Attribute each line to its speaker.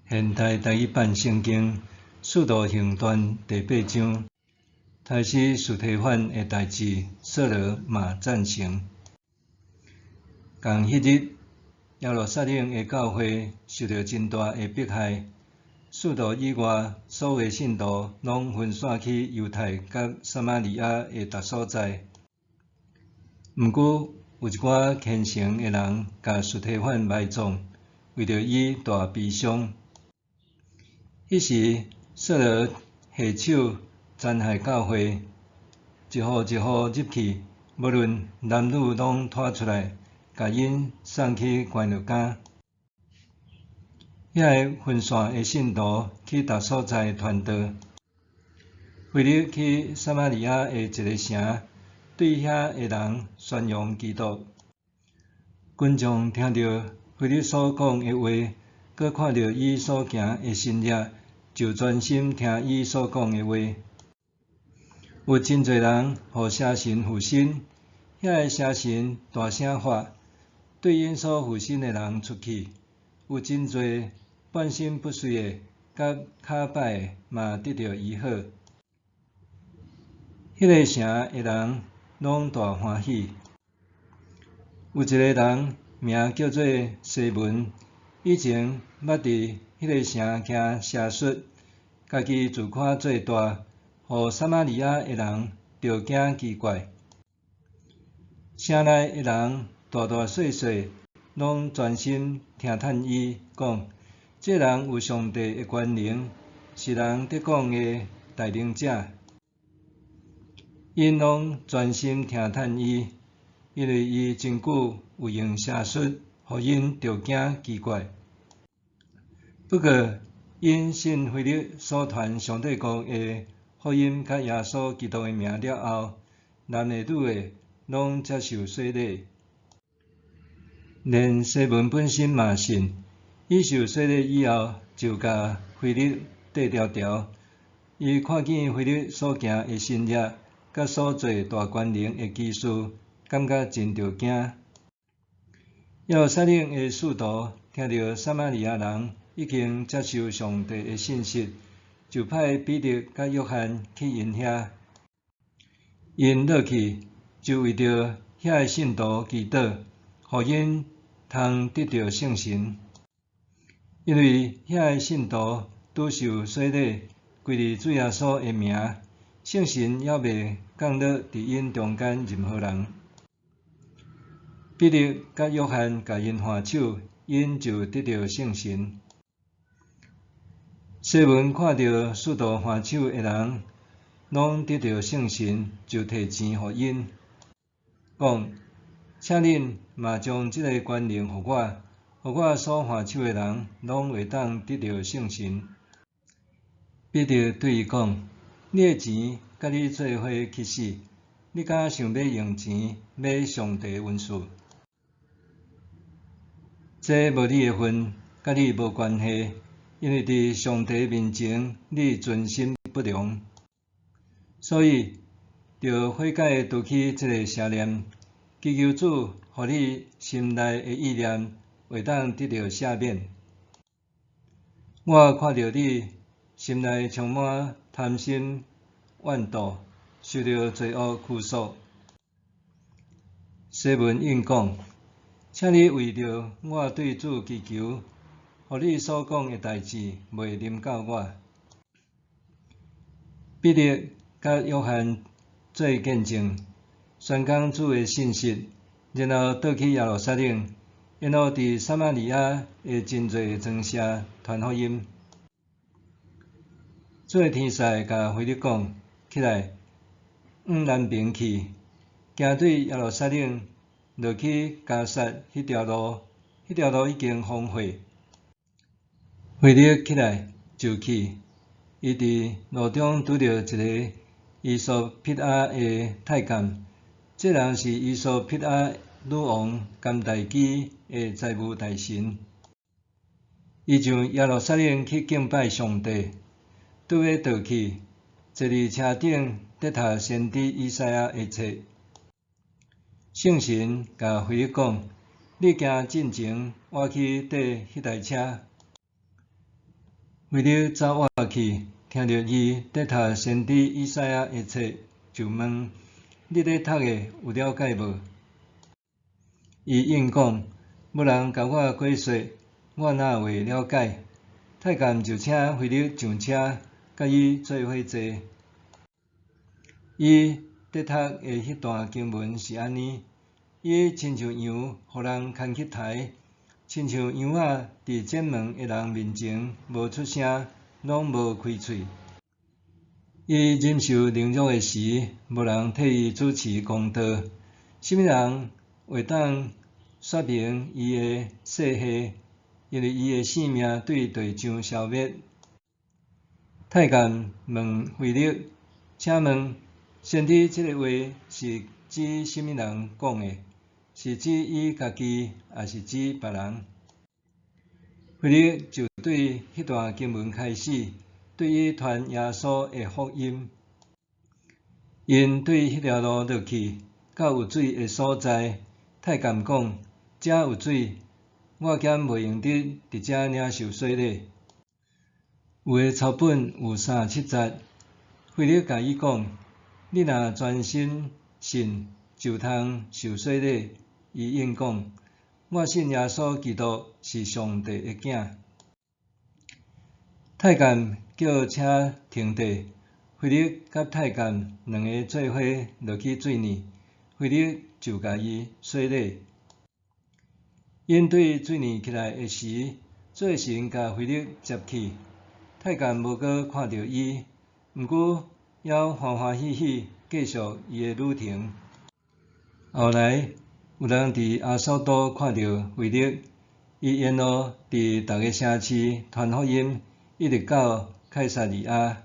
Speaker 1: 现代第一版圣经使徒行传第8章，开始司提反的代志，扫罗嘛赞成。同迄日，耶路撒冷的教会受到真大的迫害，使徒以外所有信徒拢分散去犹太甲撒玛利亚的各所在。毋过，有一寡虔诚的人甲司提反埋葬，为着伊大悲伤。迄时，扫罗下手残害教会，一户一户入去，无论男女拢拖出来，甲因送去关落监。遐个分散的信徒去各所在传道，腓力去撒玛利亚的一个城，对遐个人宣扬基督。群众听到腓力所讲的话，佮看到伊所行的新业，就专心听伊所讲的话。有真侪人互邪神附身，遐个邪神大声发，对因所附身的人出去。有真侪半身不遂的，甲骹歹的嘛得到医好。迄个城的人拢大欢喜。有一个人名叫做西门，以前捌伫迄个城行邪术，家己自夸做大，互撒玛利亚的人着惊奇怪。城内的人大大细细拢专心听叹伊讲，这人有上帝的权能，是人得讲的大能者。因拢专心听叹伊，因为伊真久有用邪术，互因着惊奇怪。不过，因信腓力所传上帝国的福音甲耶稣基督的名了后，男的女的拢接受洗礼。连西门本身嘛信，伊受洗礼以后，就甲腓力缀条条。伊看见腓力所行的新业，甲所做大权能的奇事，感觉真着惊。耶路撒冷的使徒听到撒玛利亚人已经接受上帝的信息，就派彼得甲约翰去因遐。因落去，就为着遐个信徒祈祷，互因通得到圣神。因为遐个信徒拄受洗礼，归入主耶稣的名，圣神还未降落伫因中间任何人。彼得甲约翰甲因换手，因就得到圣神。西门看到使徒换手的人拢得到圣神，就摕钱互因，讲：请恁嘛将即个权能互我所换手的人拢会当得到圣神。彼得对伊讲：你的钱甲你做伙去死！你敢想要用钱买上帝的恩赐？这无你的份，甲你无关系，因为伫上帝面前你存心不良，所以着悔改拄起这个邪念，祈求主，互你心内的意念会当得到赦免。我看到你心内充满贪心怨妒，受到罪恶拘束。西门应讲：请你为着我对主祈求，互你所讲的代志袂临到我。彼得甲约翰做见证，宣讲主的信息，然后倒去耶路撒冷，然后伫撒玛利亚的真侪庄舍传福音。做天使甲腓力讲：起来，往南边去，行对耶路撒冷，落去加萨迄条路，迄条路已经荒废。腓力起来就去，伊伫路中拄到一个伊索匹亚的太监，这人是伊索匹亚女王甘代基的财务大臣。伊上耶路撒冷去敬拜上帝，拄要倒去，坐伫车顶咧读先知以赛亚的册。圣神甲腓力讲：你行进前，我去缀迄台车。菲利走外去，听着伊在读先知以赛亚的册，就问：你咧读的有了解无？伊应讲：无人甲我解说，我哪会了解？太监就请菲利上车，甲伊做伙坐。伊在读的迄段经文是安尼：伊亲像羊，互人牵去抬，亲像羊仔伫检问的人面前无出声，拢无开喙。伊忍受凌辱的时，无人替伊主持公道。什么人会当说明伊的说话？因为伊的性命对地上消灭。太监问菲利，请问，先知即个话是指什么人讲的？是指伊家己，还是指别人？菲利就对迄段经文开始，对伊传耶稣的福音。因对迄条路落去，到有水的所在，太监讲：遮有水，我减袂用得伫遮领受洗礼。有的抄本有37节，菲利甲伊讲：你若专心信，就通受洗礼。伊应讲：我信耶稣基督是上帝的囝。太监叫车停地，菲利甲太监两个做伙落去水里，菲利就甲伊洗礼。因对水里起来的时，做神甲菲利接去。太监无阁看到伊，毋过还欢欢喜喜继续伊的旅程。后来有人伫阿索都看到菲利，伊沿路伫逐个城市传福音，一直到凯撒利亚。